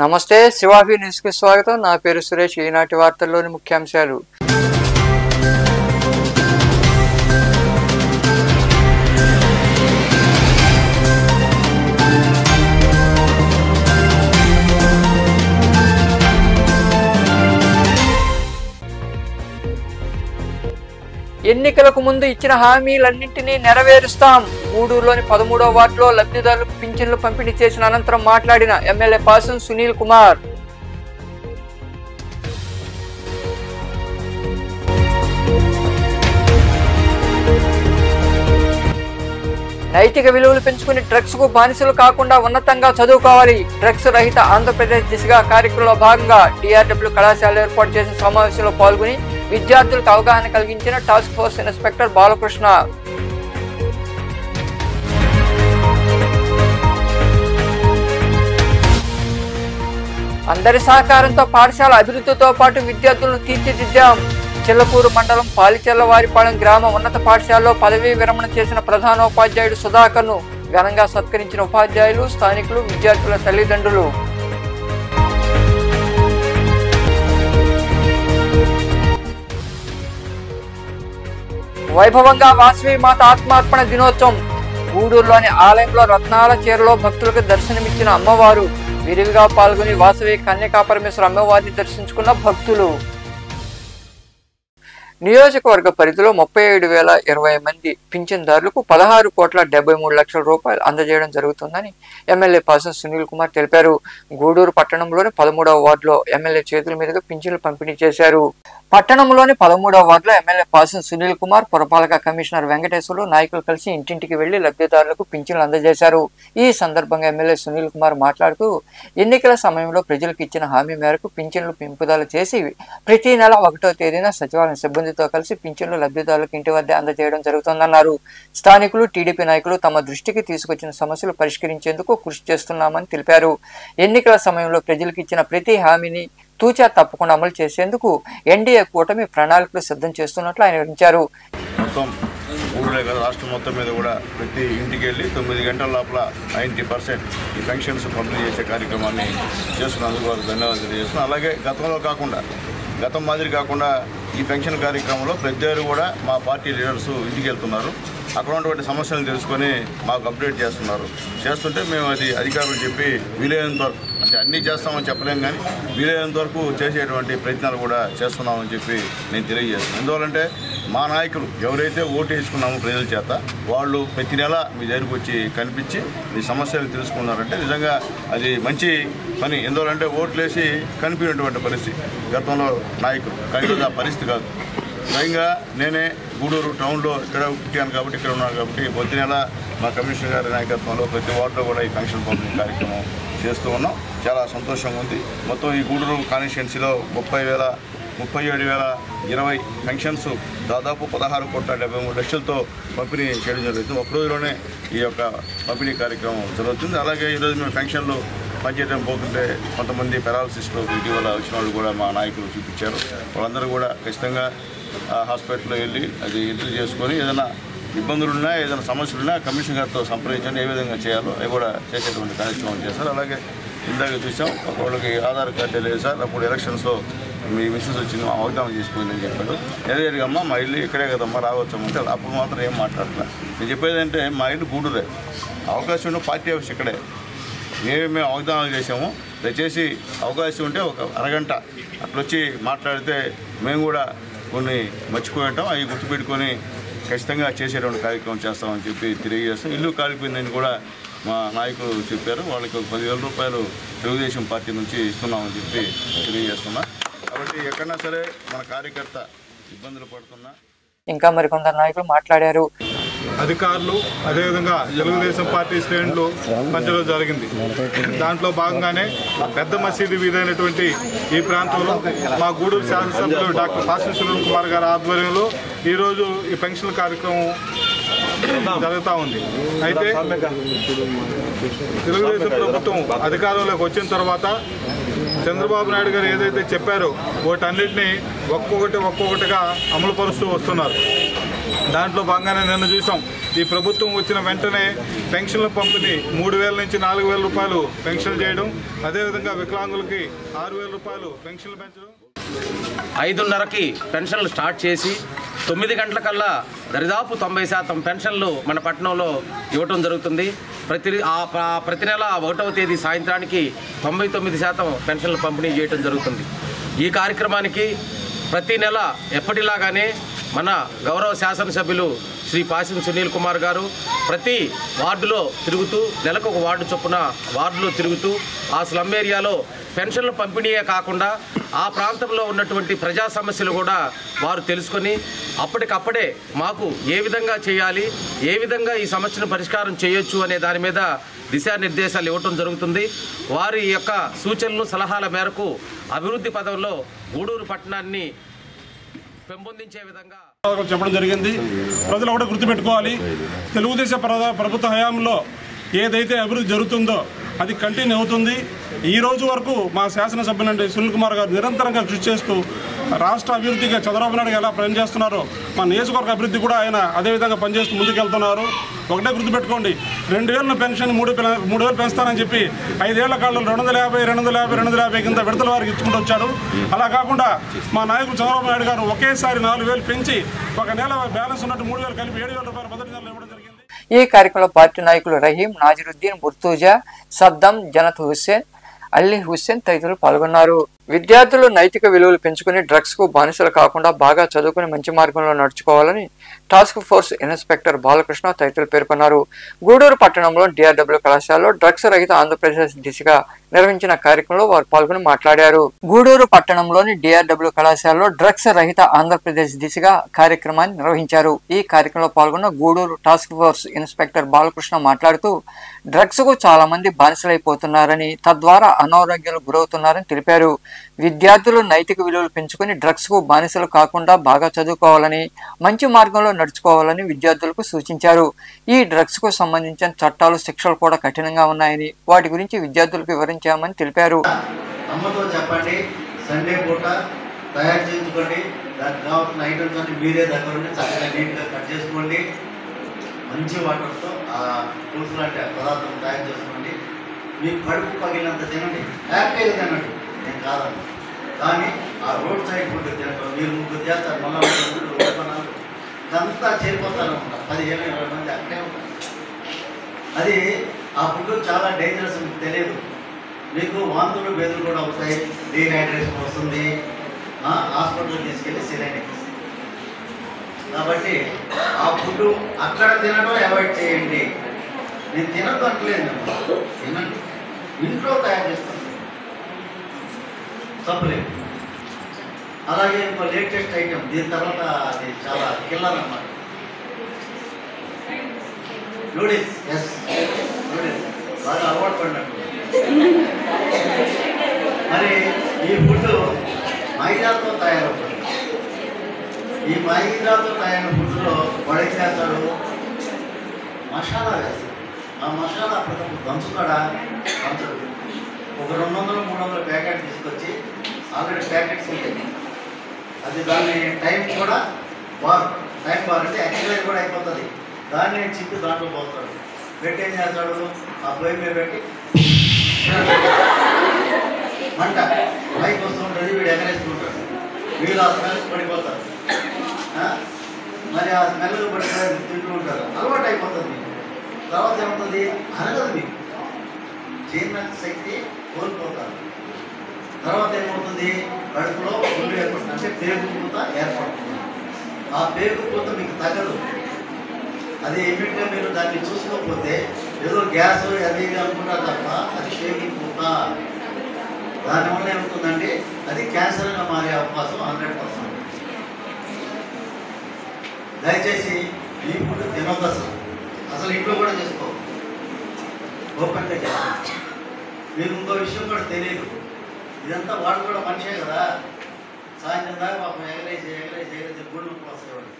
నమస్తే శివాభి న్యూస్ కి స్వాగతం. నా పేరు సురేష్. ఈనాటి వార్తల్లోని ముఖ్యాంశాలు. ఎన్నికలకు ముందు ఇచ్చిన హామీలన్నింటినీ నెరవేరుస్తాం. గూడూరులోని 13వ వార్డులో లబ్ధిదారులకు పింఛన్లు పంపిణీ చేసిన అనంతరం మాట్లాడిన ఎమ్మెల్యే పాసం సునీల్ కుమార్. నైతిక విలువలు పెంచుకుని డ్రగ్స్ కు బానిసలు కాకుండా ఉన్నతంగా చదువుకోవాలి. డ్రగ్స్ రహిత ఆంధ్రప్రదేశ్ దిశగా కార్యక్రమంలో భాగంగా DRW కళాశాల ఏర్పాటు చేసిన సమావేశంలో పాల్గొని విద్యార్థులకు అవగాహన కలిగించిన టాస్క్ ఫోర్స్ ఇన్స్పెక్టర్ బాలకృష్ణ. అందరి సహకారంతో పాఠశాల అభివృద్ధితో పాటు విద్యార్థులను తీర్చిదిద్దాం. చిల్లకూరు మండలం పాలిచెల్లవారిపాలెం గ్రామ ఉన్నత పాఠశాలలో పదవీ విరమణ చేసిన ప్రధానోపాధ్యాయుడు సుధాకర్ను ఘనంగా సత్కరించిన ఉపాధ్యాయులు, స్థానికులు, విద్యార్థుల తల్లిదండ్రులు. వైభవంగా వాసవి మాత ఆత్మార్పణ దినోత్సవం. గూడూరులోని ఆలయంలో రత్నాల చీరలో భక్తులకు దర్శనమిచ్చిన అమ్మవారు. విరివిగా పాల్గొని వాసవి కన్యకాపరమేశ్వర అమ్మవారిని దర్శించుకున్న భక్తులు. నియోజకవర్గ పరిధిలో 37,020 మంది పింఛన్దారులకు 16,73,00,000 రూపాయలు అందజేయడం జరుగుతుందని ఎమ్మెల్యే పాసం సునీల్ కుమార్ తెలిపారు. గూడూరు పట్టణంలోని 13వ వార్డులో ఎమ్మెల్యే చేతుల మీదుగా పింఛన్లు పంపిణీ చేశారు. పట్టణంలోని 13వ వార్డులో ఎమ్మెల్యే పాసం సునీల్ కుమార్, పురపాలక కమిషనర్ వెంకటేశ్వర్లు నాయకులు కలిసి ఇంటింటికి వెళ్లి లబ్ధిదారులకు పింఛన్లు అందజేశారు. ఈ సందర్భంగా ఎమ్మెల్యే సునీల్ కుమార్ మాట్లాడుతూ ఎన్నికల సమయంలో ప్రజలకు ఇచ్చిన హామీ మేరకు పింఛన్లు పెంపుదల చేసి ప్రతి నెల 1వ తేదీన సచివాలయం సిబ్బందితో కలిసి పింఛన్లు లబ్ధిదారులకు ఇంటి వద్ద అందజేయడం జరుగుతుందన్నారు. స్థానికులు, టీడీపీ నాయకులు తమ దృష్టికి తీసుకొచ్చిన సమస్యలు పరిష్కరించేందుకు కృషి చేస్తున్నామని తెలిపారు. ఎన్నికల సమయంలో ప్రజలకు ఇచ్చిన ప్రతి హామీని తూచా తప్పకుండా అమలు చేసేందుకు ఎన్డీఏ కూటమి ప్రణాళికలు సిద్ధం చేస్తున్నట్లు ఆయన వివరించారు. రాష్ట్రం మొత్తం మీద కూడా ప్రతి ఇంటికి వెళ్ళి 9 గంటల లోపల 90% ఈ పెన్షన్స్ పంపిణీ చేసే కార్యక్రమాన్ని చేస్తున్నందుకు వారు ధన్యవాదాలు తెలియజేస్తున్నాం. అలాగే గతం మాదిరి కాకుండా ఈ పెన్షన్ కార్యక్రమంలో ప్రతి కూడా మా పార్టీ లీడర్స్ ఇంటికి వెళ్తున్నారు. అక్కడ ఉన్నటువంటి సమస్యలను తెలుసుకొని మాకు అప్డేట్ చేస్తుంటే మేము అది అధికారులు చెప్పి వీలైనంత వరకు, అంటే అన్నీ చేస్తామని చెప్పలేము కానీ వీలైనంత వరకు చేసేటువంటి ప్రయత్నాలు కూడా చేస్తున్నామని చెప్పి నేను తెలియజేస్తున్నాను. ఎందువల్లంటే మా నాయకులు ఎవరైతే ఓటు వేసుకున్నామో ప్రజల చేత వాళ్ళు ప్రతి నెల మీ దగ్గరికి వచ్చి కనిపించి మీ సమస్యలు తెలుసుకున్నారంటే నిజంగా అది మంచి పని. ఎందువల్లంటే ఓట్లు వేసి కనిపించినటువంటి పరిస్థితి గతంలో నాయకులు, కానీ ఆ పరిస్థితి కాదు. స్వయంగా నేనే గూడూరు టౌన్లో ఇక్కడ పుట్టాను కాబట్టి ఇక్కడ ఉన్నాను కాబట్టి ప్రతి నెల మా కమిషనర్ గారి నాయకత్వంలో ప్రతి వార్డులో కూడా ఈ పెన్షన్ పంపిణీ కార్యక్రమం చేస్తూ ఉన్నాం. చాలా సంతోషంగా ఉంది. మొత్తం ఈ గూడూరు కాన్స్టిట్యున్సీలో 37,020 పెన్షన్స్ దాదాపు 16,73,00,000తో పంపిణీ చేయడం జరుగుతుంది. ఒక రోజులోనే ఈ యొక్క పంపిణీ కార్యక్రమం జరుగుతుంది. అలాగే ఈరోజు మేము పెన్షన్లు పనిచేయడం పోతుంటే కొంతమంది పెరాలసిస్లో ఇటీవల వచ్చిన వాళ్ళు కూడా మా నాయకులు చూపించారు. వాళ్ళందరూ కూడా ఖచ్చితంగా హాస్పిటల్లో వెళ్ళి అది ఎంట్రీ చేసుకొని ఏదైనా ఇబ్బందులున్నా, ఏదైనా సమస్యలున్నా కమిషనర్ గారితో సంప్రదించండి, ఏ విధంగా చేయాలో అవి కూడా చేసేటువంటి కార్యక్రమం చేస్తారు. అలాగే ఇందాక చూసాం, ఒకళ్ళకి ఆధార్ కార్డు లేదు సార్, అప్పుడు ఎలక్షన్స్లో మీ మిస్సెస్ వచ్చింది, మా వాగ్దానం చేసిపోయిందని చెప్పాడు. ఎదురుగమ్మా మా ఇల్లు ఇక్కడే కదమ్మా రావచ్చామంటే అప్పుడు మాత్రం ఏం మాట్లాడలేదు. నేను చెప్పేది అంటే మా ఇల్లు గూడూరే, అవకాశం ఉన్న పార్టీ ఆఫీస్ ఇక్కడే. మేము వాగ్దానాలు చేసాము, దయచేసి అవకాశం ఉంటే ఒక అరగంట అట్లొచ్చి మాట్లాడితే మేము కూడా కొన్ని మర్చిపోయి ఉంటాం, అవి గుర్తుపెట్టుకొని ఖచ్చితంగా చేసేటువంటి కార్యక్రమం చేస్తామని చెప్పి తెలియజేస్తాం. ఇల్లు కాలిపోయిందని కూడా మా నాయకులు చెప్పారు. వాళ్ళకి 10,000 రూపాయలు తెలుగుదేశం పార్టీ నుంచి ఇస్తున్నామని చెప్పి తెలియజేస్తున్నా. కాబట్టి ఎక్కడన్నా సరే మన కార్యకర్త ఇబ్బందులు పడుతున్నా. ఇంకా మరికొందరు నాయకులు మాట్లాడారు. అధికారులు అదేవిధంగా తెలుగుదేశం పార్టీ శ్రేణులు మధ్యలో జరిగింది. దాంట్లో భాగంగానే పెద్ద మసీదు వీధైనటువంటి ఈ ప్రాంతంలో మా గూడూరు శాసనసభ్యులు డాక్టర్ పాసం సునీల్ కుమార్ గారి ఆధ్వర్యంలో ఈరోజు ఈ పెన్షన్ కార్యక్రమం జరుగుతూ ఉంది. అయితే తెలుగుదేశం ప్రభుత్వం అధికారంలోకి వచ్చిన తర్వాత చంద్రబాబు నాయుడు గారు ఏదైతే చెప్పారో వాటన్నిటినీ ఒక్కొక్కటిగా అమలుపరుస్తూ వస్తున్నారు. దాంట్లో భాగంగానే నిన్న చూసాం ఈ ప్రభుత్వం వచ్చిన వెంటనే పెన్షన్ల పంపిణీ 3,000 నుంచి 4,000 రూపాయలు పెన్షన్ చేయడం, అదేవిధంగా వికలాంగులకి 6,000 రూపాయలు పెన్షన్లు పెంచడం. 5:30కి పెన్షన్లు స్టార్ట్ చేసి 9 గంటలకల్లా దరిదాపు 90% పెన్షన్లు మన పట్టణంలో ఇవ్వటం జరుగుతుంది. ప్రతి నెల 1వ తేదీ సాయంత్రానికి 99% పెన్షన్లు పంపిణీ చేయడం జరుగుతుంది. ఈ కార్యక్రమానికి ప్రతి నెల ఎప్పటిలాగానే మన గౌరవ శాసనసభ్యులు శ్రీ పాసిం సునీల్ కుమార్ గారు ప్రతి వార్డులో తిరుగుతూ, నెలకు ఒక వార్డు చొప్పున వార్డులో తిరుగుతూ ఆ స్లమ్ ఏరియాలో పెన్షన్ల పంపిణీయే కాకుండా ఆ ప్రాంతంలో ఉన్నటువంటి ప్రజా సమస్యలు కూడా వారు తెలుసుకొని అప్పటికప్పుడే మాకు ఏ విధంగా చేయాలి, ఏ విధంగా ఈ సమస్యను పరిష్కారం చేయొచ్చు అనే దాని మీద దిశానిర్దేశాలు ఇవ్వటం జరుగుతుంది. వారి యొక్క సూచనలు సలహాల మేరకు అభివృద్ధి పదంలో గూడూరు పట్టణాన్ని పెంపొందించే విధంగా చెప్పడం జరిగింది. ప్రజలు కూడా గుర్తుపెట్టుకోవాలి, తెలుగుదేశం ప్రభుత్వ హయాంలో ఏదైతే అభివృద్ధి జరుగుతుందో అది కంటిన్యూ అవుతుంది. ఈ రోజు వరకు మా శాసనసభ్యులండి సునీల్ కుమార్ గారు నిరంతరంగా కృషి చేస్తూ రాష్ట్ర అభివృద్ధిగా చంద్రబాబు నాయుడు ఎలా పనిచేస్తున్నారో మా నియోజకవర్గ అభివృద్ధి కూడా ఆయన అదేవిధంగా పనిచేస్తూ ముందుకెళ్తున్నారు. ఒకటే గుర్తుపెట్టుకోండి, 2,000 పెన్షన్ 3,000 పెంచుతానని చెప్పి 5 ఏళ్ల కాలంలో 250 కింద విడతల వారికి ఇచ్చుకుంటూ వచ్చాడు. అలా కాకుండా మా నాయకుడు చంద్రబాబు నాయుడు గారు ఒకేసారి 4,000 పెంచి ఒక నెల బ్యాలెన్స్ ఉన్నట్టు 3,000 కలిపి 7,000 రూపాయలు మొదటి నెలలో ఇవ్వడం జరిగింది. ఈ కార్యక్రమంలో పార్టీ నాయకులు రహీం, నాజిరుద్దీన్, ముర్తూజా, సద్దం, జనత్ హుస్సేన్, అల్లీ హుస్సేన్ తదితరులు పాల్గొన్నారు. విద్యార్థులు నైతిక విలువలు పెంచుకుని డ్రగ్స్ కు బానిసలు కాకుండా బాగా చదువుకుని మంచి మార్గంలో నడుచుకోవాలని టాస్క్ ఫోర్స్ ఇన్స్పెక్టర్ బాలకృష్ణ తదితరులు పేర్కొన్నారు. గూడూరు పట్టణంలో DRW కళాశాలలో డ్రగ్స్ రహిత ఆంధ్రప్రదేశ్ దిశగా నిర్వహించిన కార్యక్రమంలో వారు పాల్గొని మాట్లాడారు. గూడూరు పట్టణంలోని DRW కళాశాలలో డ్రగ్స్ రహిత ఆంధ్రప్రదేశ్ దిశగా కార్యక్రమాన్ని నిర్వహించారు. ఈ కార్యక్రమంలో పాల్గొన్న Gudur task force inspector Balakrishna మాట్లాడుతూ డ్రగ్స్ కు చాలా మంది బానిసలైపోతున్నారని, తద్వారా అనారోగ్యాలకు గురవుతున్నారని తెలిపారు. విద్యార్థులు నైతిక విలువలు పెంచుకుని డ్రగ్స్ కు బానిసలు కాకుండా బాగా చదువుకోవాలని, మంచి మార్గంలో నడుచుకోవాలని విద్యార్థులకు సూచించారు. ఈ డ్రగ్స్ కు సంబంధించిన చట్టాలు, శిక్షలు కూడా కఠినంగా ఉన్నాయని, వాటి గురించి విద్యార్థులకు వివరించామని తెలిపారు. అమ్మతో చెప్పండి, సండే పూట తయారు చేయించుకోండి, దానికి కావాల్సిన ఐటమ్స్ అన్ని మీరే దగ్గర ఉండి చక్కగా నీట్గా కట్ చేసుకోండి. మంచి వాటర్తో ఆ ఫ్రూట్స్ లాంటి పదార్థం తయారు చేసుకోండి. మీకు కడుపు పగిలినంత తినండి, హ్యాపీగా తినండి, నేను కాదండి. కానీ ఆ రోడ్ సైడ్ ఫుడ్ తినడం మీరు 3 చేస్తారు, మళ్ళీ ఇదంతా చేరిపోతారు అనుకుంటారు. 15-20 మంది అక్కడే ఉంటారు. అది ఆ ఫుడ్ చాలా డేంజరస్, మీకు తెలియదు. మీకు వాంతులు బెదులు కూడా అవుతాయి, డీహైడ్రేషన్ వస్తుంది, హాస్పిటల్కి తీసుకెళ్ళి సిలైన్ ఎక్కిస్తుంది. కాబట్టి ఆ ఫుడ్ అక్కడ తినడం అవాయిడ్ చేయండి. నేను తినద్దు అంటలేదు, తినండి. ఇంట్లో తయారు చేస్తాను తప్పలేదు. అలాగే ఇంకో లేటెస్ట్ ఐటమ్, దీని తర్వాత అది చాలా కిల్లర్ అన్నమాట, నూడిల్స్. నూడిల్స్ బాగా అలవాటు పడినట్టు. మరి ఈ ఫుడ్ మైదాతో తయారవుతుంది. ఈ మైదాతో తయారైన ఫుడ్లో వాడేం చేస్తాడు, మసాలా వేస్తాడు. ఆ మసాలా అప్పటికప్పుడు దంచుతాడా, దంచడు. ఒక 200-300 ప్యాకెట్ తీసుకొచ్చి, ఆల్రెడీ ప్యాకెట్స్ ఉంటాయి, అది దాన్ని టైం కూడా టైం బార్ అంటే ఎక్సర్సైజ్ కూడా అయిపోతుంది. దాన్ని చిప్పి దాంట్లో పోతాడు. పెట్టి ఏం చేస్తాడు, ఆ పొయ్యి మీద పెట్టి మంట పైకి వస్తూ ఉంటుంది, వీడు ఎగరేస్తుంటాడు. వీళ్ళు ఆ స్మెల్ పడిపోతారు. మరి ఆ స్మెల్ పడిపోయి తింటూ ఉంటారు. అలవాటు అయిపోతుంది. తర్వాత ఏమవుతుంది, అనగదు, మీకు జీర్ణ శక్తి కోల్పోతారు. తర్వాత ఏమవుతుంది, కడుపులో పుండు ఏర్పడుతుంది, అంటే పేగు పూత ఏర్పడుతుంది. ఆ పేగు పూత మీకు తగ్గదు. అది ఇమీడియట్గా మీరు దాన్ని చూసుకోకపోతే ఏదో గ్యాస్ అది ఇది అనుకుంటారు తప్ప అది పేగు పూత. దానివల్ల ఏమవుతుందండి, అది క్యాన్సర్గా మారే అవకాశం 100%. దయచేసి ఈ ఫుడ్ తినొద్దు, అసలు ఇంట్లో కూడా చేసుకో, ఓపెన్గా చేసుకో. మీకు ఇంకో విషయం కూడా తెలియదు, ఇదంతా వాడు కూడా మనిషే కదా. సాయంత్రం దాకా పాపం ఎగరేసి గుళ్ళు వస్తాడు.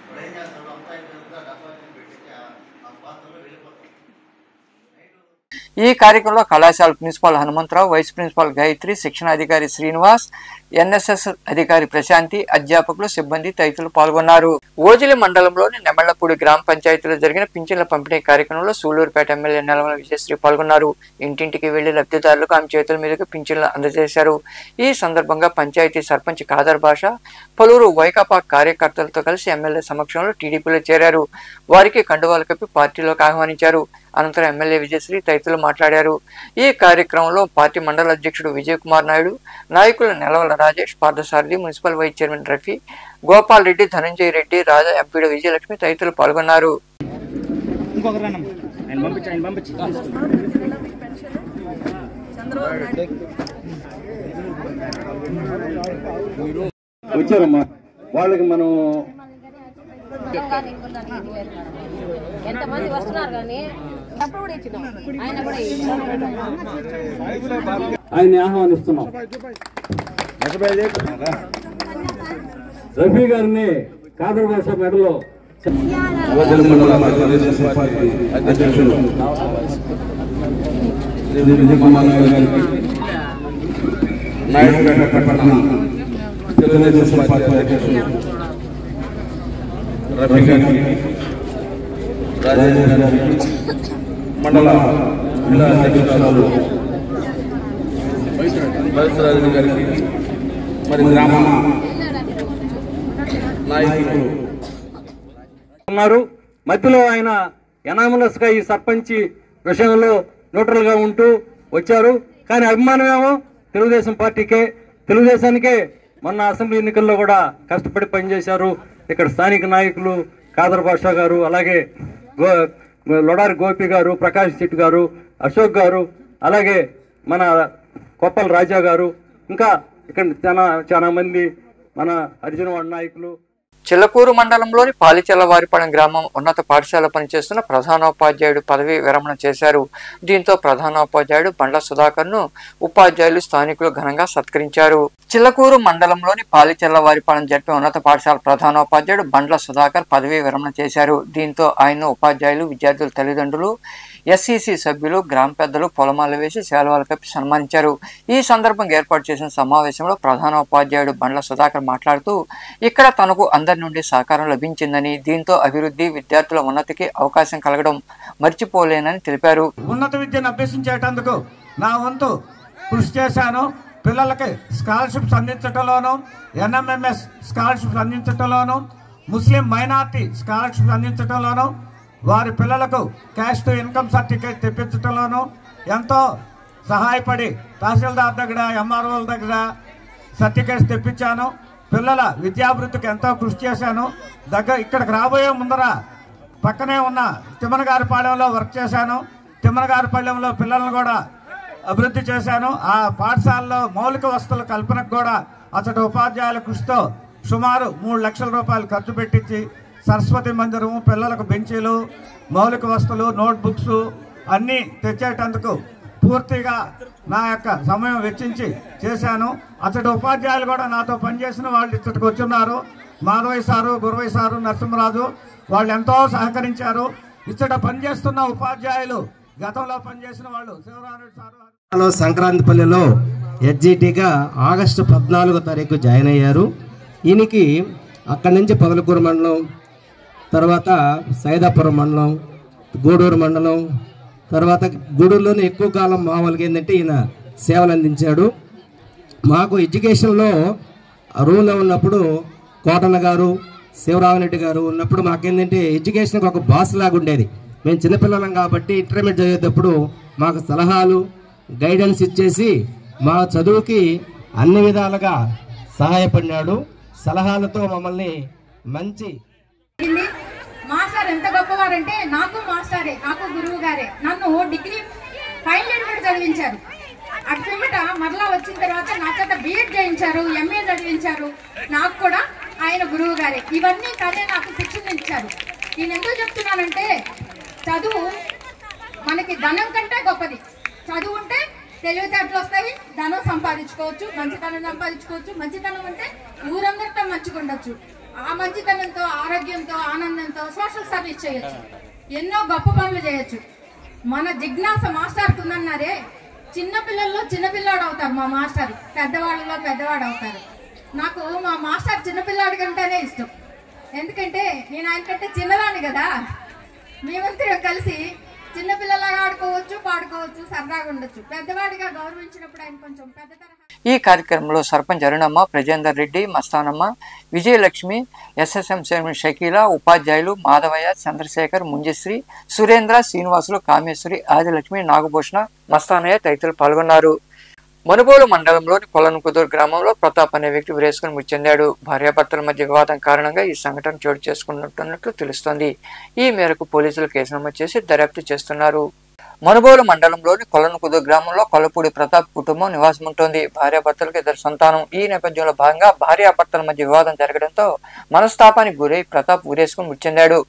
ఇప్పుడు ఏం చేస్తాడు, అంతా అయిపోయిందా డబ్బా పెట్టి ఆ పాత్రలో వెళ్ళిపోతాడు. ఈ కార్యక్రమంలో కళాశాల principal Hanumantharao, vice principal Gayatri, శిక్షణాధికారి శ్రీనివాస్, ఎన్ఎస్ఎస్ అధికారి ప్రశాంతి, అధ్యాపకులు, సిబ్బంది తదితరులు పాల్గొన్నారు. ఓజిలి మండలంలోని నెమళ్లపూడి గ్రామ పంచాయతీలో జరిగిన పింఛన్ల పంపిణీ కార్యక్రమంలో సూళ్లూరుపేట ఎమ్మెల్యే నెలవల విజయశ్రీ పాల్గొన్నారు. ఇంటింటికి వెళ్లి లబ్ధిదారులకు ఆమె చేతుల మీదుగా పింఛన్లు అందజేశారు. ఈ సందర్భంగా పంచాయతీ సర్పంచ్ ఖాదర్ బాషా పలువురు వైకాపా కార్యకర్తలతో కలిసి ఎమ్మెల్యే సమక్షంలో టీడీపీలో చేరారు. వారికి కండువాలు కప్పి పార్టీలోకి ఆహ్వానించారు. అనంతరం ఎమ్మెల్యే విజయశ్రీ తదితరులు మాట్లాడారు. ఈ కార్యక్రమంలో పార్టీ మండల అధ్యక్షుడు విజయ్ కుమార్ నాయుడు, నాయకులు Nelavala Rajesh, Parthasarathi, municipal vice chairman Rafi, Gopal Reddy, Dhananjaya Reddy, Raja, MPD Vijayalakshmi తదితరులు పాల్గొన్నారు. వచ్చారమ్మా వాళ్ళకి మనం ఎంతమంది వస్తున్నారు కానీ ఆయన్ని ఆహ్వానిస్తున్నాం. రఫీ గారిని ఖాదర్ బాషా మెడలో అధ్యక్షులు విజయ్ కుమార్ నాయుడు గారికి, నాయుడుపేట పట్టణ తెలుగుదేశం పార్టీ అధ్యక్షులు రఫీ గారికి, రాజేంద్ర గారికి, మండల జిల్లా అధ్యక్షురాలు వైశ్రాజు గారికి, మరి గ్రామ నాయకులు ఉన్నారు. మధ్యలో ఆయన ఎనామలస్ గా ఈ సర్పంచ్ విషయంలో న్యూట్రల్ గా ఉంటూ వచ్చారు. కానీ అభిమానం ఏమో తెలుగుదేశం పార్టీకే, తెలుగుదేశానికే. మొన్న అసెంబ్లీ ఎన్నికల్లో కూడా కష్టపడి పనిచేశారు. ఇక్కడ స్థానిక నాయకులు ఖాదర్ బాషా గారు, అలాగే లొడారి గోపి గారు, ప్రకాష్ శెట్టి గారు, అశోక్ గారు, అలాగే మన కొప్పల రాజా గారు, ఇంకా ఇక్కడ చాలా మంది మన హరిజనవాడ నాయకులు. చిల్లకూరు మండలంలోని పాలిచెల్లవారిపాలెం గ్రామం ఉన్నత పాఠశాల పనిచేస్తున్న ప్రధానోపాధ్యాయుడు పదవి విరమణ చేశారు. దీంతో ప్రధానోపాధ్యాయుడు బండ్ల సుధాకర్ ను ఉపాధ్యాయులు, స్థానికులు ఘనంగా సత్కరించారు. చిల్లకూరు మండలంలోని పాలిచెల్లవారిపాలెం జడ్పీ ఉన్నత పాఠశాల ప్రధానోపాధ్యాయుడు బండ్ల సుధాకర్ పదవి విరమణ చేశారు. దీంతో ఆయన్ను ఉపాధ్యాయులు, విద్యార్థుల తల్లిదండ్రులు, ఎస్ఈసి సభ్యులు, గ్రామ పెద్దలు పొలమాలు వేసి శాలువాలు కప్పి సన్మానించారు. ఈ సందర్భంగా ఏర్పాటు చేసిన సమావేశంలో ప్రధానోపాధ్యాయుడు బండ్ల సుధాకర్ మాట్లాడుతూ ఇక్కడ తనకు అందరి నుండి సహకారం లభించిందని, దీంతో అభివృద్ధి, విద్యార్థుల ఉన్నతికి అవకాశం కలగడం మర్చిపోలేనని తెలిపారు. ఉన్నత విద్యను అభ్యసించేటందుకు నా వంతు కృషి చేశాను. పిల్లలకి స్కాలర్షిప్స్ అందించడంలోనూ, ఎన్ఎంఎంఎస్ స్కాలర్షిప్స్ అందించడంలోనూ, ముస్లిం మైనార్టీ స్కాలర్షిప్స్ అందించడంలోనూ, వారి పిల్లలకు క్యాష్ టు ఇన్కమ్ సర్టిఫికేట్ తెప్పించడంలోనూ ఎంతో సహాయపడి తహసీల్దార్ దగ్గర, ఎంఆర్ఓల దగ్గర సర్టిఫికేట్స్ తెప్పించాను. పిల్లల విద్యాభివృద్ధికి ఎంతో కృషి చేశాను. ఇక్కడికి రాబోయే ముందర పక్కనే ఉన్న తిమ్మనగారిపాలెంలో వర్క్ చేశాను. తిమ్మనగారిపాలెంలో పిల్లలను కూడా అభివృద్ధి చేశాను. ఆ పాఠశాలలో మౌలిక వసతుల కల్పనకు కూడా అతడి ఉపాధ్యాయుల కృషితో సుమారు 3 లక్షల రూపాయలు ఖర్చు పెట్టించి సరస్వతి మందిరము, పిల్లలకు బెంచీలు, మౌలిక వసతులు, నోట్బుక్స్ అన్నీ తెచ్చేటందుకు పూర్తిగా నా యొక్క సమయం వెచ్చించి చేశాను. అతడి ఉపాధ్యాయులు కూడా నాతో పనిచేసిన వాళ్ళు ఇక్కడికి వచ్చున్నారు. మాధవయ్య సారు, గురవయ్య సారు, నరసింహరాజు వాళ్ళు ఎంతో సహకరించారు. ఇక్కడ పనిచేస్తున్న ఉపాధ్యాయులు, గతంలో పనిచేసిన వాళ్ళు శివరారెడ్డి సారు సంక్రాంతిపల్లిలో ఎస్జిటిగా ఆగస్టు 14వ తారీఖు జాయిన్ అయ్యారు. ఈయనకి అక్కడి నుంచి పొదలకూరు మండలం, తర్వాత సైదాపురం మండలం, గూడూరు మండలం, తర్వాత గూడూరులోనే ఎక్కువ కాలం మామూలుగా ఏంటంటే ఈయన సేవలు అందించాడు. మాకు ఎడ్యుకేషన్లో రూల్లో ఉన్నప్పుడు కోటన్న గారు, శివరామరెడ్డి గారు ఉన్నప్పుడు మాకేంటంటే ఎడ్యుకేషన్కి ఒక బాస్ లాగా ఉండేది. మేము చిన్నపిల్లలం కాబట్టి ఇంటర్మీడియట్ చదివేటప్పుడు మాకు సలహాలు, గైడెన్స్ ఇచ్చేసి మా చదువుకి అన్ని విధాలుగా సహాయపడినాడు. సలహాలతో మమ్మల్ని మంచి మాస్టర్ ఎంత గొప్పవారంటే నాకు మాస్టరే, నాకు గురువు గారే. నన్ను డిగ్రీ ఫైనల్ ఇయర్ కూడా చదివించారు. అటుమిట మరలా వచ్చిన తర్వాత నా చేత బిఎడ్ చేయించారు, ఎంఏ చదివించారు. నాకు కూడా ఆయన గురువు గారే. ఇవన్నీ తనే నాకు శిక్షణ ఇచ్చారు. నేను ఎందుకు చెప్తున్నానంటే చదువు మనకి ధనం కంటే గొప్పది. చదువు ఉంటే తెలివితేటలు వస్తాయి, ధనం సంపాదించుకోవచ్చు, మంచితనం సంపాదించుకోవచ్చు. మంచితనం అంటే ఊరందరితో మంచిగా ఉండొచ్చు. ఆ మంచితనంతో, ఆరోగ్యంతో, ఆనందంతో సోషల్ సర్వీస్ చేయొచ్చు, ఎన్నో గొప్ప పనులు చేయొచ్చు. మన జిజ్ఞాస మాస్టర్కి ఉందన్నారే, చిన్నపిల్లల్లో చిన్నపిల్లాడు అవుతారు మా మాస్టర్, పెద్దవాళ్ళలో పెద్దవాడు అవుతారు. నాకు మా మాస్టర్ చిన్నపిల్లాడి కంటేనే ఇష్టం. ఎందుకంటే నేను ఆయన కంటే చిన్నదాన్ని కదా. మేమంతా కలిసి చిన్నపిల్లలాగా ఆడుకోవచ్చు, పాడుకోవచ్చు, సరదాగా ఉండొచ్చు. పెద్దవాడిగా గౌరవించినప్పుడు ఆయన కొంచెం పెద్ద తరహా. ఈ కార్యక్రమంలో సర్పంచ్ అరుణమ్మ, ప్రజేందర్ రెడ్డి, మస్తానమ్మ, విజయలక్ష్మి, ఎస్ఎస్ఎం చైర్మన్ షకీలా, ఉపాధ్యాయులు మాధవయ్య, చంద్రశేఖర్, ముంజశ్రీ, సురేంద్ర, శ్రీనివాసులు, కామేశ్వరి, ఆదిలక్ష్మి, నాగభూషణ, మస్తానయ్య తదితరులు పాల్గొన్నారు. మనుబోలు మండలంలోని కొలనుకుదూరు గ్రామంలో ప్రతాప్ అనే వ్యక్తి ఉరేసుకుని మృతి చెందాడు. భార్యాభర్తల మధ్య వివాదం కారణంగా ఈ సంఘటన చోటు చేసుకున్నట్టు తెలుస్తోంది. ఈ మేరకు పోలీసులు కేసు నమోదు చేసి దర్యాప్తు చేస్తున్నారు. మనుబోలు మండలంలోని కొలనుకుదూరు గ్రామంలో కొల్లపూడి ప్రతాప్ కుటుంబం నివాసం ఉంటుంది. భార్యాభర్తలకు 2 సంతానం. ఈ నేపథ్యంలో భాగంగా భార్యాభర్తల మధ్య వివాదం జరగడంతో మనస్తాపానికి గురై ప్రతాప్ ఉరేసుకుని మృతి చెందాడు.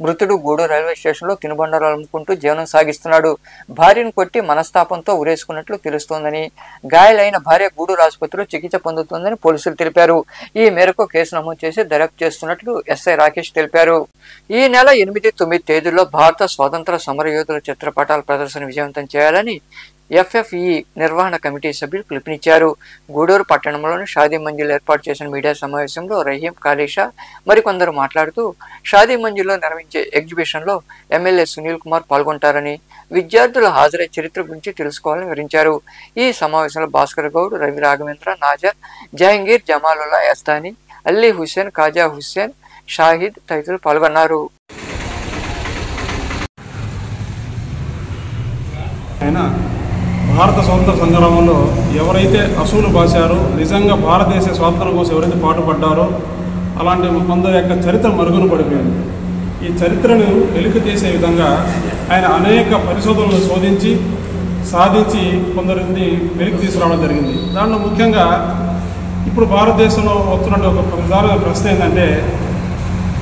మృతుడు గూడూరు రైల్వే స్టేషన్లో తినుబండారాలు అమ్ముకుంటూ జీవనం సాగిస్తున్నాడు. భార్యను కొట్టి మనస్తాపంతో ఉరేసుకున్నట్లు తెలుస్తోందని, గాయాలైన భార్య గూడూరు ఆసుపత్రిలో చికిత్స పొందుతుందని పోలీసులు తెలిపారు. ఈ మేరకు కేసు నమోదు చేసి దర్యాప్తు చేస్తున్నట్లు ఎస్ఐ రాకేష్ తెలిపారు. ఈ నెల 8, 9 తేదీల్లో భారత స్వాతంత్ర సమరయోధుల చిత్రపటాల ప్రదర్శన విజయవంతం చేయాలని FFE నిర్వహణ కమిటీ సభ్యులు పిలుపునిచ్చారు. గూడూరు పట్టణంలోని షాదీ మంజిల్ ఏర్పాటు చేసిన మీడియా సమావేశంలో రహీం, కాళీషా మరికొందరు మాట్లాడుతూ షాదీ మంజిల్లో నిర్వహించే ఎగ్జిబిషన్లో ఎమ్మెల్యే సునీల్ కుమార్ పాల్గొంటారని, విద్యార్థులు హాజరై చరిత్ర గురించి తెలుసుకోవాలని వివరించారు. ఈ సమావేశంలో భాస్కర్ గౌడ్, రవి రాఘవేంద్ర, నాజర్, జహంగీర్, జమాలుల్లా, యస్తానీ, అల్లీ హుస్సేన్, కాజా హుస్సేన్, షాహిద్ తదితరులు పాల్గొన్నారు. భారత స్వాతంత్ర సంగ్రామంలో ఎవరైతే అసూలు బాశారో, నిజంగా భారతదేశ స్వాతంత్రం కోసం ఎవరైతే పాటుపడ్డారో అలాంటి కొందరి యొక్క చరిత్ర మరుగున పడిపోయింది. ఈ చరిత్రను వెలికి తీసే విధంగా ఆయన అనేక పరిశోధనలు సాధించి కొందరిని వెలికి తీసుకురావడం జరిగింది. దాంట్లో ముఖ్యంగా ఇప్పుడు భారతదేశంలో వస్తున్నట్టు ఒక ప్రధానమైన ప్రశ్న ఏంటంటే,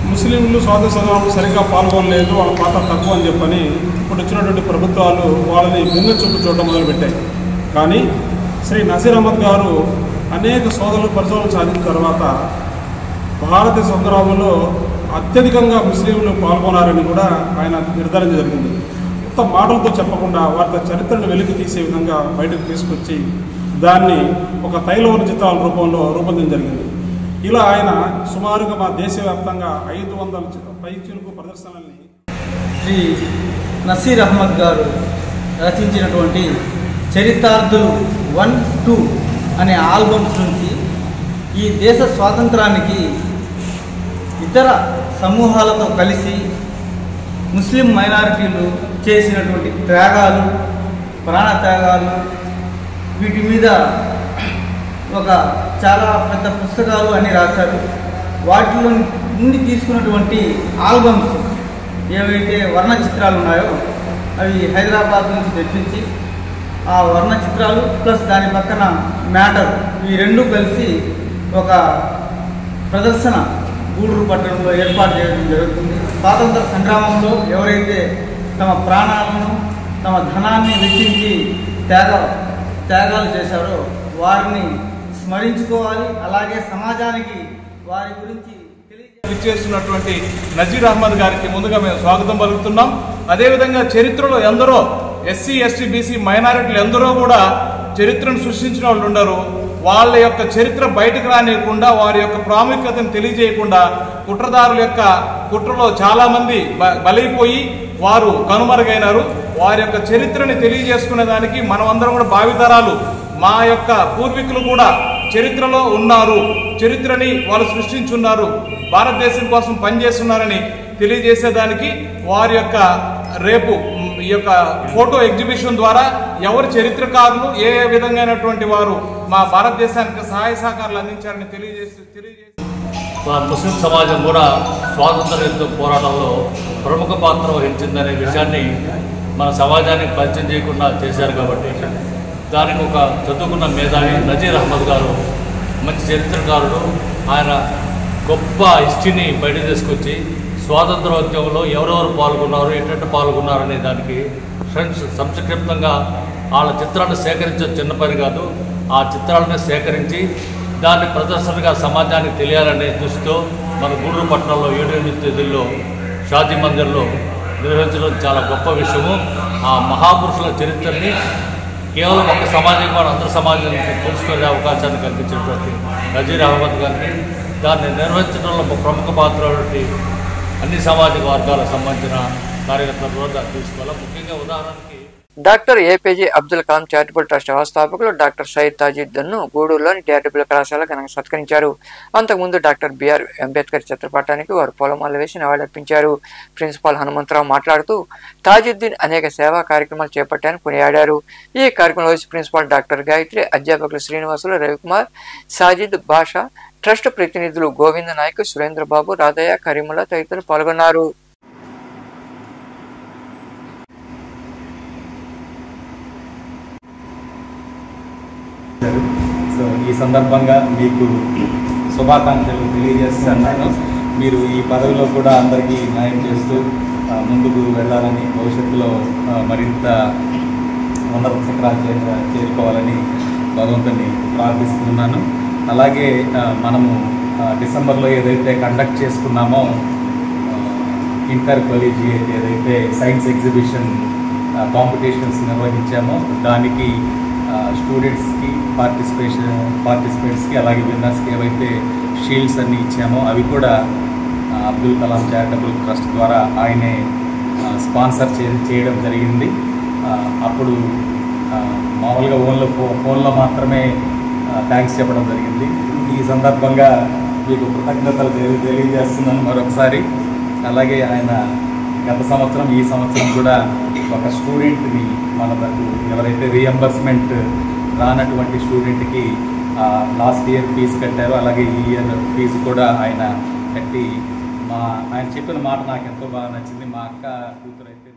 ముస్లింలు స్వాతంత్ర సంగ్రామంలో సరిగ్గా పాల్గొనలేదు, వాళ్ళ పాత్ర తక్కువ అని చెప్పని ఇప్పుడు వచ్చినటువంటి ప్రభుత్వాలు వాళ్ళని భిన్న చూపు చూడడం మొదలుపెట్టాయి. కానీ శ్రీ నసీర్ అహ్మద్ గారు అనేక పరిశోధనలు సాధించిన తర్వాత భారతీయ సంగ్రామంలో అత్యధికంగా ముస్లింలు పాల్గొన్నారని కూడా ఆయన నిర్ధారణ జరిగింది. కొత్త మాటలతో చెప్పకుండా వారి చరిత్రను వెలికి తీసే విధంగా బయటకు తీసుకొచ్చి దాన్ని ఒక తైలవర్ణ చిత్రాల రూపంలో రూపొందించడం జరిగింది. ఇలా ఆయన సుమారుగా మా దేశవ్యాప్తంగా 500 పైచిలుకు ప్రదర్శనల్ని శ్రీ నసీర్ అహ్మద్ గారు రచించినటువంటి చరితార్థులు 1, 2 అనే ఆల్బమ్స్ నుంచి ఈ దేశ స్వాతంత్రానికి ఇతర సమూహాలతో కలిసి ముస్లిం మైనారిటీలు చేసినటువంటి త్యాగాలు, ప్రాణత్యాగాలు, వీటి మీద ఒక చాలా పెద్ద పుస్తకాలు అన్నీ రాశారు. వాటిలో నుండి తీసుకున్నటువంటి ఆల్బమ్స్ ఏవైతే వర్ణ చిత్రాలు ఉన్నాయో అవి హైదరాబాద్ నుంచి తెప్పించి ఆ వర్ణ చిత్రాలు ప్లస్ దాని పక్కన మ్యాటర్, ఈ రెండు కలిసి ఒక ప్రదర్శన గూడూరు పట్టణంలో ఏర్పాటు చేయడం జరుగుతుంది. స్వాతంత్ర సంగ్రామంలో ఎవరైతే తమ ప్రాణాలను, తమ ధనాన్ని వెచ్చించి త్యాగాలు చేశారో వారిని స్మరించుకోవాలి. అలాగే సమాజానికి వారి గురించి తెలియజేస్తున్నటువంటి నజీర్ అహ్మద్ గారికి ముందుగా మేము స్వాగతం పలుకుతున్నాం. అదేవిధంగా చరిత్రలో ఎందరో ఎస్సీ, ఎస్టీ, బీసీ మైనారిటీలు ఎందరో కూడా చరిత్రను సృష్టించిన వాళ్ళు ఉండరు. వాళ్ళ యొక్క చరిత్ర బయటకు రానియకుండా, వారి యొక్క ప్రాముఖ్యతను తెలియజేయకుండా కుట్రదారుల యొక్క కుట్రలో చాలామంది బలైపోయి వారు కనుమరుగైనారు. వారి యొక్క చరిత్రని తెలియజేసుకునే దానికి మనమందరం కూడా భావితరాలు, మా యొక్క పూర్వీకులు కూడా చరిత్రలో ఉన్నారు, చరిత్రని వాళ్ళు సృష్టించున్నారు, భారతదేశం కోసం పనిచేస్తున్నారని తెలియజేసేదానికి వారి యొక్క రేపు ఈ యొక్క ఫోటో ఎగ్జిబిషన్ ద్వారా ఎవరు చరిత్రకారులు, ఏ విధంగానటువంటి వారు మా భారతదేశానికి సహాయ సహకారాలు అందించారని తెలియజేసి ముస్లిం సమాజం కూడా స్వాతంత్ర యుద్ధ పోరాటంలో ప్రముఖ పాత్ర వహించిందనే విషయాన్ని మన సమాజానికి పరిచయం చేయకుండా చేశారు. కాబట్టి దానికి ఒక చదువుకున్న మేధావి నజీర్ అహ్మద్ గారు మంచి చరిత్రకారుడు. ఆయన గొప్ప హిస్టరీని బయట తీసుకొచ్చి స్వాతంత్రోద్యమంలో ఎవరెవరు పాల్గొన్నారు, ఎట్లా పాల్గొన్నారనే దానికి సంక్షిప్తంగా వాళ్ళ చిత్రాన్ని సేకరించే చిన్న పని కాదు. ఆ చిత్రాలను సేకరించి దాన్ని ప్రదర్శనగా సమాజానికి తెలియాలనే దృష్టితో మన గూడూరు పట్టణంలో 7-8 తేదీల్లో షాదీ మందిర్లో నిర్వహించడం చాలా గొప్ప విషయము. ఆ మహాపురుషుల చరిత్రని కేవలం ఒక సమాజం కాదు అందరూ సమాజానికి తెలుసుకునే అవకాశాన్ని కల్పించినటువంటి నజీర్ అహ్మద్ గారిని దాన్ని నిర్వహించడంలో ప్రముఖ పాత్ర అన్ని సామాజిక వర్గాలకు సంబంధించిన కార్యకర్తలు దాన్ని తీసుకోవాలి. ముఖ్యంగా ఉదాహరణకి doctor APJ Abdul Kalam charitable trust వ్యవస్థాపకులు డాక్టర్ సయ్యద్ తాజుద్దీన్ను గూడూరులోని డిఆర్డబ్ల్యూ కళాశాల ఘనంగా సత్కరించారు. అంతకుముందు డాక్టర్ బిఆర్ అంబేద్కర్ చిత్రపటానికి వారు పూలమాల వేసి నివాళులర్పించారు. ప్రిన్సిపాల్ హనుమంతరావు మాట్లాడుతూ తాజుద్దీన్ అనేక సేవా కార్యక్రమాలు చేపట్టారని కొనియాడారు. ఈ కార్యక్రమంలో వైస్ ప్రిన్సిపాల్ డాక్టర్ గాయత్రి, అధ్యాపకులు శ్రీనివాసులు, రవికుమార్, సాజిద్ బాషా, ట్రస్ట్ ప్రతినిధులు గోవింద నాయక్, సురేంద్రబాబు, రాధయ్య, కరీముల్లా తదితరులు పాల్గొన్నారు. సో ఈ సందర్భంగా మీకు శుభాకాంక్షలు తెలియజేస్తున్నాను. మీరు ఈ పదవిలో కూడా అందరికీ న్యాయం చేస్తూ ముందుకు వెళ్ళాలని, భవిష్యత్తులో మరింత ఉన్నత శిఖరాలు చేరుకోవాలని భగవంతుని ప్రార్థిస్తున్నాను. అలాగే మనము డిసెంబర్లో ఏదైతే కండక్ట్ చేసుకున్నామో ఇంటర్ కాలేజియేట్ ఏదైతే సైన్స్ ఎగ్జిబిషన్ కాంపిటీషన్స్ నిర్వహించామో దానికి స్టూడెంట్స్కి పార్టిసిపేట్స్కి అలాగే విన్నర్స్కి ఏవైతే షీల్డ్స్ అన్నీ ఇచ్చామో అవి కూడా అబ్దుల్ కలాం చారిటబుల్ ట్రస్ట్ ద్వారా ఆయనే స్పాన్సర్ చేయడం జరిగింది. అప్పుడు మామూలుగా ఫోన్లో మాత్రమే థ్యాంక్స్ చెప్పడం జరిగింది. ఈ సందర్భంగా మీకు కృతజ్ఞతలు తెలియజేస్తున్నాను మరొకసారి. అలాగే ఆయన గత సంవత్సరం ఈ సంవత్సరం కూడా ఒక స్టూడెంట్ని మనకు ఎవరైతే రీఎంబర్స్మెంట్ రానటువంటి స్టూడెంట్కి లాస్ట్ ఇయర్ ఫీజు కట్టారో అలాగే ఈ ఇయర్ ఫీజు కూడా ఆయన కట్టి ఆయన చెప్పిన మాట నాకు ఎంతో బాగా నచ్చింది. మా అక్క కూతురు అయితే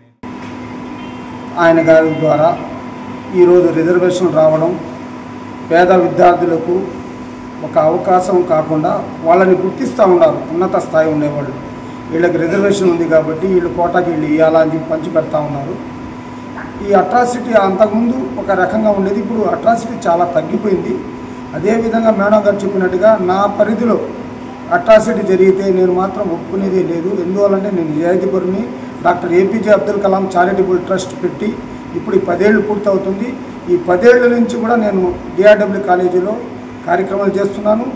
ఆయన గారి ద్వారా ఈరోజు రిజర్వేషన్ రావడం పేద విద్యార్థులకు ఒక అవకాశం కాకుండా వాళ్ళని గుర్తిస్తూ ఉన్నారు. ఉన్నత స్థాయి ఉండేవాళ్ళు వీళ్ళకి రిజర్వేషన్ ఉంది కాబట్టి వీళ్ళు కోటాకి వీళ్ళు ఇవ్వాలని చెప్పి పంచి పెడతా ఉన్నారు. ఈ అట్రాసిటీ అంతకుముందు ఒక రకంగా ఉండేది, ఇప్పుడు అట్రాసిటీ చాలా తగ్గిపోయింది. అదేవిధంగా మేడం గారు చెప్పినట్టుగా నా పరిధిలో అట్రాసిటీ జరిగితే నేను మాత్రం ఒప్పుకునేదే లేదు. ఎందువల్లంటే నేను నిజాయితీపరుని. Doctor APJ Abdul Kalam charitable trust పెట్టి ఇప్పుడు 10 ఏళ్ళు పూర్తవుతుంది. ఈ 10 ఏళ్ల నుంచి కూడా నేను డిఆర్డబ్ల్యూ కాలేజీలో కార్యక్రమాలు చేస్తున్నాను.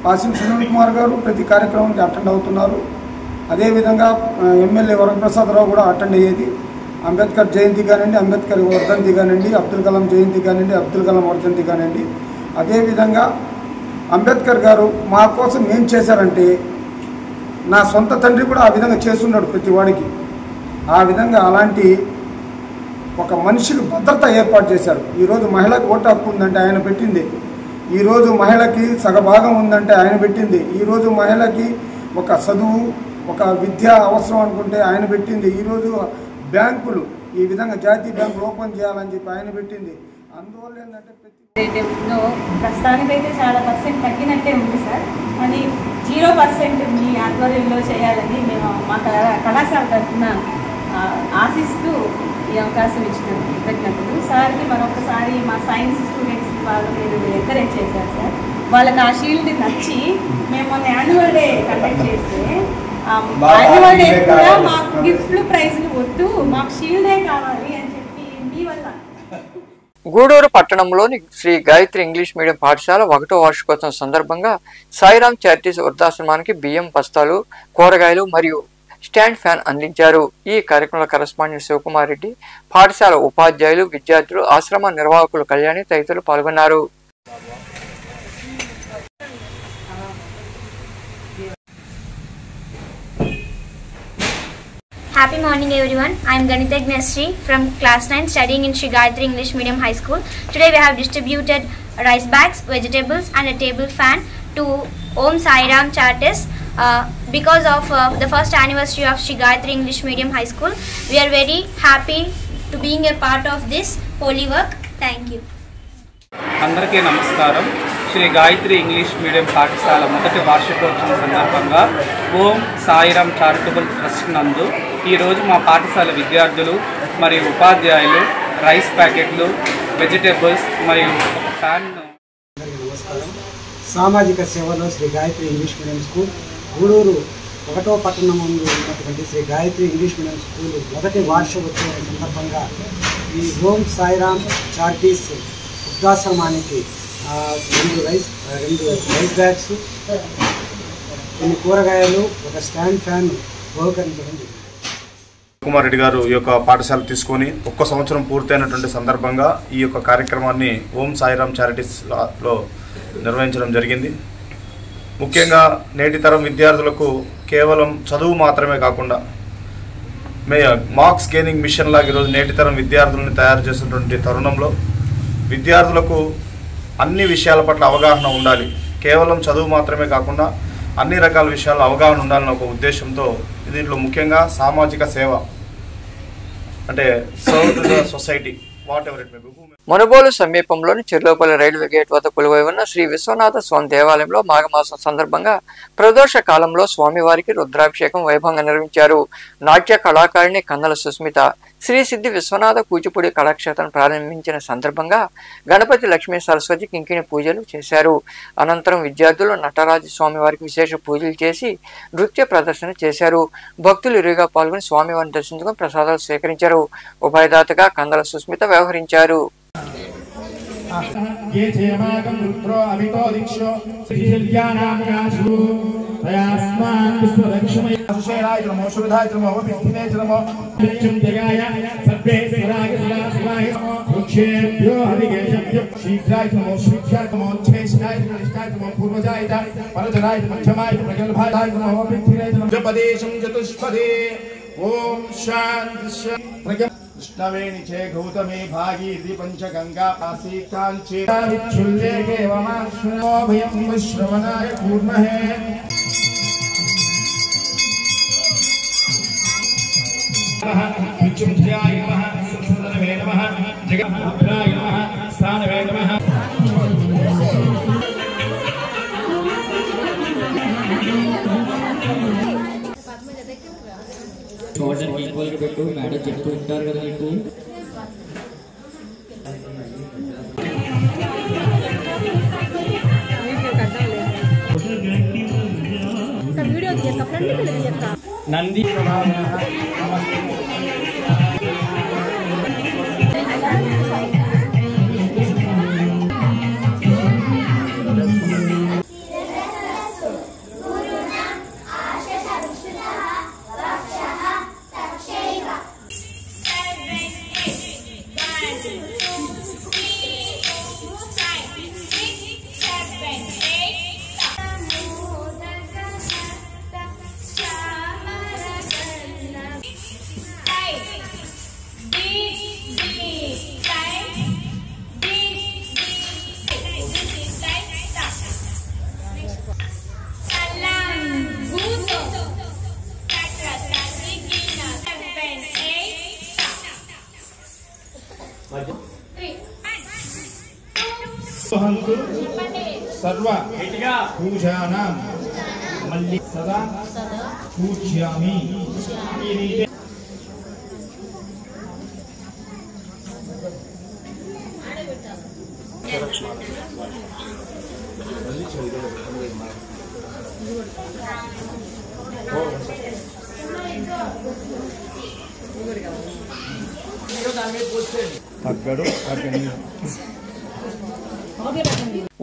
పాసిం సునీల్ కుమార్ గారు ప్రతి కార్యక్రమానికి అటెండ్ అవుతున్నారు. అదేవిధంగా ఎమ్మెల్యే వరప్రసాదరావు కూడా అటెండ్ అయ్యేది. అంబేద్కర్ జయంతి కానివ్వండి, అంబేద్కర్ వర్ధంతి కానివ్వండి, అబ్దుల్ కలాం జయంతి కానివ్వండి, అబ్దుల్ కలాం వర్ధంతి కానివ్వండి. అదేవిధంగా అంబేద్కర్ గారు మా కోసం ఏం చేశారంటే నా సొంత తండ్రి కూడా ఆ విధంగా చేస్తున్నాడు ప్రతి వాడికి. ఆ విధంగా అలాంటి ఒక మనిషికి భద్రత ఏర్పాటు చేశారు. ఈరోజు మహిళకు ఓటు హక్కు ఉందంటే ఆయన పెట్టింది. ఈరోజు మహిళకి సగభాగం ఉందంటే ఆయన పెట్టింది. ఈరోజు మహిళకి ఒక చదువు ఒక విద్య అవసరం అనుకుంటే ఆయన పెట్టింది. ఈరోజు బ్యాంకులు ఈ విధంగా జాతీయ బ్యాంకులు ఓపెన్ చేయాలని చెప్పి ఆయన పెట్టింది. అందువల్ల ఏంటంటే ప్రస్తుతానికైతే చాలా పర్సెంట్ తగ్గినట్టే ఉంది సార్. అది 0% మీ ఆధ్వర్యంలో చేయాలని మేము మా కళాశాల తరఫున ఆశిస్తూ ఈ అవకాశం ఇచ్చిన కృతజ్ఞతలు. సార్కి మరొకసారి మా సైన్స్ స్టూడెంట్స్ వాళ్ళు మీరు ఎంకరేజ్ చేశారు సార్. వాళ్ళకి ఆ షీల్డ్ నచ్చి మేము మొన్న యాన్యువల్ డే కండక్ట్ చేస్తే యాన్యువల్ డే కూడా మాకు గిఫ్ట్లు ప్రైజ్లు వద్దు, మాకు షీల్డే కావాలి అని చెప్పి మీ వల్ల. గూడూరు పట్టణంలోని శ్రీ గాయత్రి ఇంగ్లీష్ మీడియం పాఠశాల 1వ వార్షికోత్సవం సందర్భంగా సాయిరామ్ చారిటీస్ వృద్ధాశ్రమానికి బియ్యం బస్తాలు, కూరగాయలు మరియు స్టాండ్ ఫ్యాన్ అందించారు. ఈ కార్యక్రమంలో కరెస్పాండెంట్ శివకుమార్ రెడ్డి, పాఠశాల ఉపాధ్యాయులు, విద్యార్థులు, ఆశ్రమ నిర్వాహకులు కళ్యాణి తదితరులు పాల్గొన్నారు. Happy morning everyone. I am Ganita Gnasri from class 9 studying in Sri Gayatri English Medium High School. Today we have distributed rice bags, vegetables and a table fan to Om Sairam Charities because of the first anniversary of Sri Gayatri English Medium High School. We are very happy to being a part of this holy work. Thank you. అందరికీ నమస్కారం. Shri Gayatri English medium పాఠశాల 1వ వార్షికోత్సవం సందర్భంగా ఓం Sairam charitable trust నందు ఈరోజు మా పాఠశాల విద్యార్థులు మరియు ఉపాధ్యాయులు రైస్ ప్యాకెట్లు, వెజిటేబుల్స్ మరియు ఒక ఫ్యాన్ను. నమస్కారం. సామాజిక సేవలో Shri Gayatri English medium school Gudur ఒకటో పట్టణం ముందు ఉన్నటువంటి Shri Gayatri English medium school మొదటి వార్షికోత్సవం సందర్భంగా ఈ ఓం సాయిరామ్ చారిటీస్ వృద్ధాశ్రమానికి రెండు రైస్ బ్యాగ్స్, కొన్ని కూరగాయలు, ఒక స్టాండ్ ఫ్యాన్ బహుకరించడం జరిగింది. కుమార్ రెడ్డి గారు ఈ యొక్క పాఠశాల తీసుకొని 1 సంవత్సరం పూర్తయినటువంటి సందర్భంగా ఈ యొక్క కార్యక్రమాన్ని ఓం సాయిరామ్ చారిటీస్లో నిర్వహించడం జరిగింది. ముఖ్యంగా నేటి తరం విద్యార్థులకు కేవలం చదువు మాత్రమే కాకుండా మార్క్స్ గెయినింగ్ మిషన్ లాగా ఈరోజు నేటి తరం విద్యార్థులను తయారు చేసినటువంటి తరుణంలో విద్యార్థులకు అన్ని విషయాల పట్ల అవగాహన ఉండాలి. కేవలం చదువు మాత్రమే కాకుండా అన్ని రకాల విషయాల్లో అవగాహన ఉండాలన్న ఒక ఉద్దేశంతో దీంట్లో ముఖ్యంగా సామాజిక సేవ అంటే serve to the society whatever it may be. Munabolu సమీపంలోని చెర్లోపల్లి రైల్వే గేట్ వద్ద కొలువై ఉన్న శ్రీ విశ్వనాథ స్వామి దేవాలయంలో మాఘమాసం సందర్భంగా ప్రదోష కాలంలో స్వామివారికి రుద్రాభిషేకం వైభవంగా నిర్వహించారు. నాట్య కళాకారిణి కన్నల సుస్మిత శ్రీ సిద్ధి విశ్వనాథ కూచిపూడి కళాక్షేత్రం ప్రారంభించిన సందర్భంగా గణపతి లక్ష్మీ సరస్వతి కింకిణి పూజలు చేశారు. అనంతరం విద్యార్థులు నటరాజ స్వామివారికి విశేష పూజలు చేసి నృత్య ప్రదర్శన చేశారు. భక్తులు ఇరుగా పాల్గొని స్వామివారిని దర్శించుకుని ప్రసాదాలు స్వీకరించారు. ఉభయదాతగా కందల సుస్మిత వ్యవహరించారు. ఓం శాంతి कृष्णवेणी चे गौतमी भागीरथी पंचगंगा काशी कांची विच्छुल्ये केवमाश्रमो भयं विश्रवणाय कूर्महे विच्छुद्ध्याय नमः सूक्ष्मधनवे नमः जगद्रुद्राय नमः स्थानवे नमः షోల్డర్ ఈక్వల్ గా పెట్టు. మేడం చెప్తూ ఉంటారు కదా నీకు. నంది सर्व पूजानां मल्लि सदा पूज्यामि.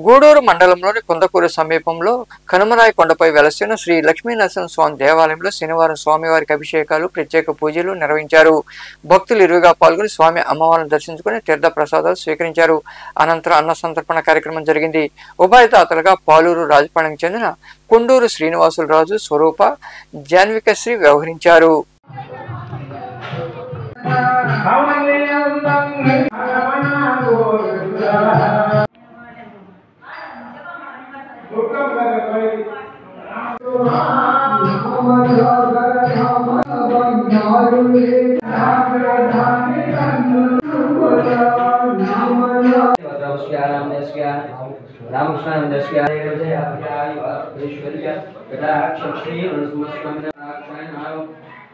గూడూరు మండలంలోని కుందకూరు సమీపంలో కనుమరాయి కొండపై వెలసిన శ్రీ లక్ష్మీనరసింహ స్వామి దేవాలయంలో శనివారం స్వామివారికి అభిషేకాలు, ప్రత్యేక పూజలు నిర్వహించారు. భక్తులు ఇరువుగా పాల్గొని స్వామి అమ్మవారిని దర్శించుకుని తీర్థ ప్రసాదాలు స్వీకరించారు. అనంతరం అన్న సంతర్పణ కార్యక్రమం జరిగింది. ఉభయదాతలుగా పాలూరు రాజపాలెంకి చెందిన కొండూరు శ్రీనివాసులు రాజు, స్వరూప, జాన్వికశ్రీ వ్యవహరించారు.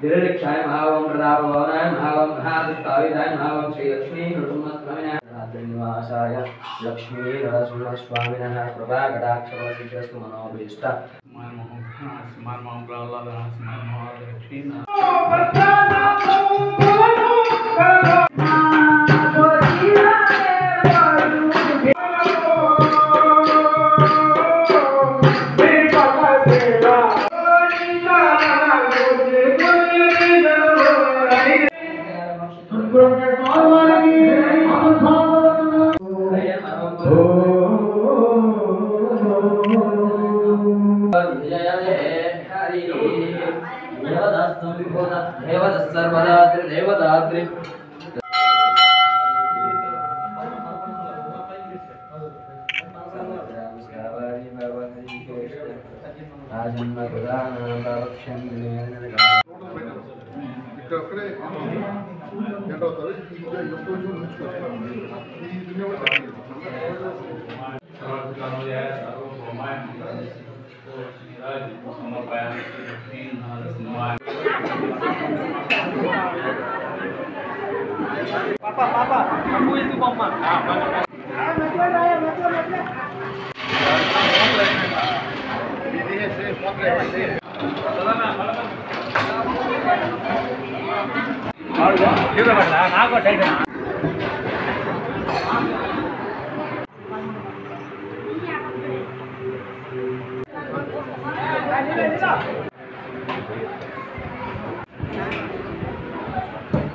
निरक्षाय भावं प्रतापभवनाय भावं महाविस्तारिताय भावं श्री लक्ष्मी नृसिंहस्वामिनः रात्रिनिवासाय लक्ष्मी नरसिंहस्वामिनः कृपा कटाक्षवसिद्धस्तु मनोभीष्ट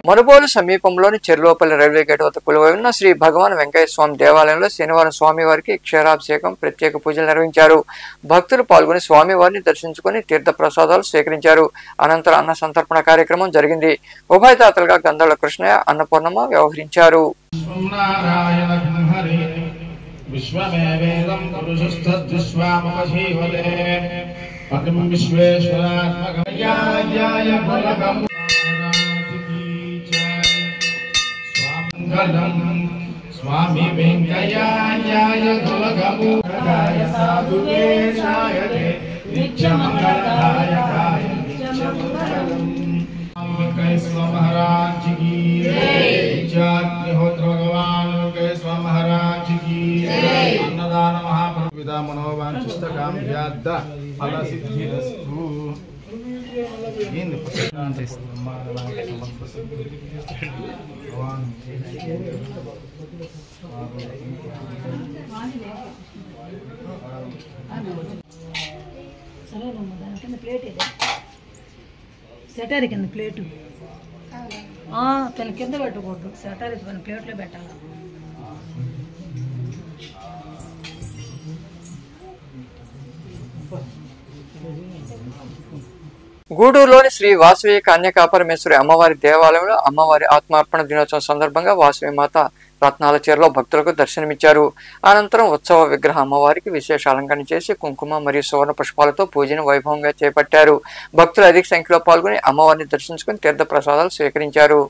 మరుబోలు సమీపంలోని చెర్లోపల్లి రైల్వే గేట్ వద్ద కొలువై ఉన్న శ్రీ భగవాన్ వెంకయ్య స్వామి దేవాలయంలో శనివారం స్వామివారికి క్షీరాభిషేకం ప్రత్యేక పూజలు నిర్వహించారు. భక్తులు పాల్గొని స్వామివారిని దర్శించుకుని తీర్థ ప్రసాదాలు స్వీకరించారు. అనంతరం అన్న సంతర్పణ కార్యక్రమం జరిగింది. ఉభయదాతలుగా గంధర్వ కృష్ణయ్య, అన్నపూర్ణమ్మ వ్యవహరించారు. स्वामी वेंकयाय दुर्गमुखाय साधुवेशाय नित्यमंगलदायकाय नित्यमंगलम वेंकय स्वामी महाराज की जय। अग्निहोत्र भगवान वेंकय स्वामी महाराज की जय। अन्नदान महाप्रभुदा मनोवांछिष्टकाम्याद्द फल सिद्धिरस्तु। ప్లేట్ ఇది సెటర్ కింద ప్లేటు తన కింద పెట్టకూడదు, సెటర్ ఇది ప్లేట్లో పెట్టాలి. గూడూరులోని శ్రీ వాసవి కన్యకాపరమేశ్వరి అమ్మవారి దేవాలయంలో అమ్మవారి ఆత్మార్పణ దినోత్సవం సందర్భంగా వాసవి మాత రత్నాల చీరలో భక్తులకు దర్శనమిచ్చారు. అనంతరం ఉత్సవ విగ్రహ అమ్మవారికి విశేష అలంకరణ చేసి కుంకుమ మరియు సువర్ణ పుష్పాలతో పూజను వైభవంగా చేపట్టారు. భక్తులు అధిక సంఖ్యలో పాల్గొని అమ్మవారిని దర్శించుకుని తీర్థ ప్రసాదాలు స్వీకరించారు.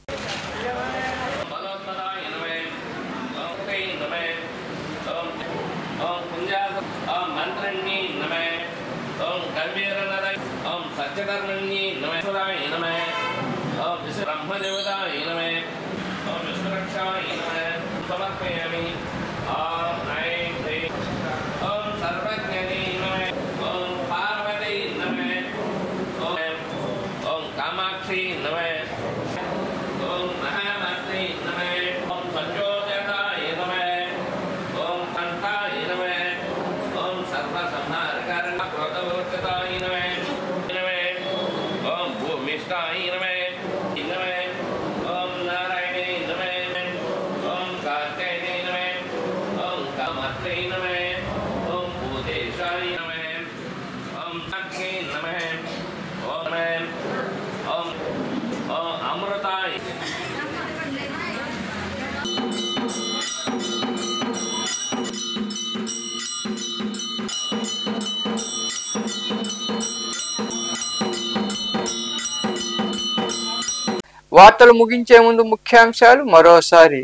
వార్తలు ముగించే ముందు ముఖ్యాంశాలు మరోసారి.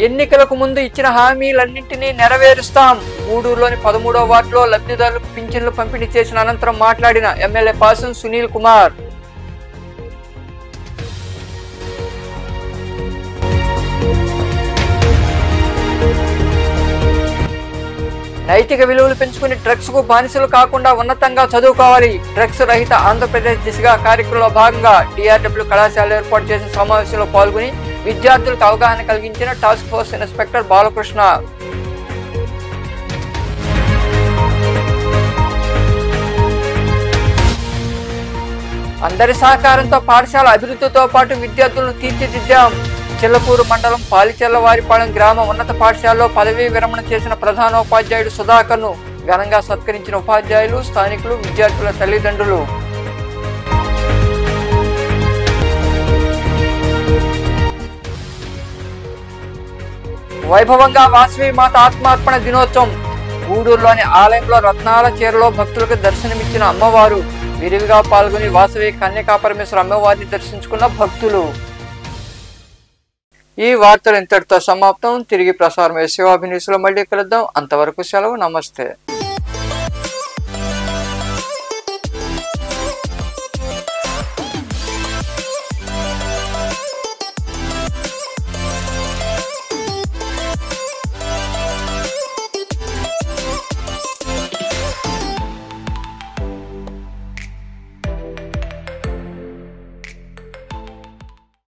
ఎన్నికలకు ముందు ఇచ్చిన హామీలన్నింటినీ నెరవేరుస్తాం. గూడూరులోని 13వ వార్డులో లబ్ధిదారులకు పింఛన్లు పంపిణీ చేసిన అనంతరం మాట్లాడిన ఎమ్మెల్యే పాసం సునీల్ కుమార్. నైతిక విలువలు పెంచుకుని డ్రగ్స్ కు బానిసలు కాకుండా ఉన్నతంగా చదువుకోవాలి. డ్రగ్స్ రహిత ఆంధ్రప్రదేశ్ దిశగా కార్యక్రమంలో భాగంగా డిఆర్డబ్ల్యూ కళాశాల ఏర్పాటు చేసిన సమావేశంలో పాల్గొని విద్యార్థులకు అవగాహన కలిగించిన టాస్క్ ఫోర్స్ ఇన్స్పెక్టర్ బాలకృష్ణ. అందరి సహకారంతో పాఠశాల అభివృద్ధితో పాటు విద్యార్థులను తీర్చిదిద్దాం. చిల్లకూరు మండలం పాలిచెల్లవారిపాలెం గ్రామ ఉన్నత పాఠశాలలో పదవీ విరమణ చేసిన ప్రధానోపాధ్యాయుడు సుధాకర్ ను ఘనంగా సత్కరించిన ఉపాధ్యాయులు, స్థానికులు, విద్యార్థుల తల్లిదండ్రులు. వైభవంగా వాసవి మాత ఆత్మార్పణ దినోత్సవం. గూడూరులోని ఆలయంలో రత్నాల చీరలో భక్తులకు దర్శనమిచ్చిన అమ్మవారు. విరివిగా పాల్గొని వాసవి కన్యకాపరమేశ్వర అమ్మవారిని దర్శించుకున్న భక్తులు. ఈ వార్తలు ఇంతటితో సమాప్తం. తిరిగి ప్రసారమయ్యే శివాభినీసులో మళ్ళీ కలుద్దాం. అంతవరకు సెలవు. నమస్తే.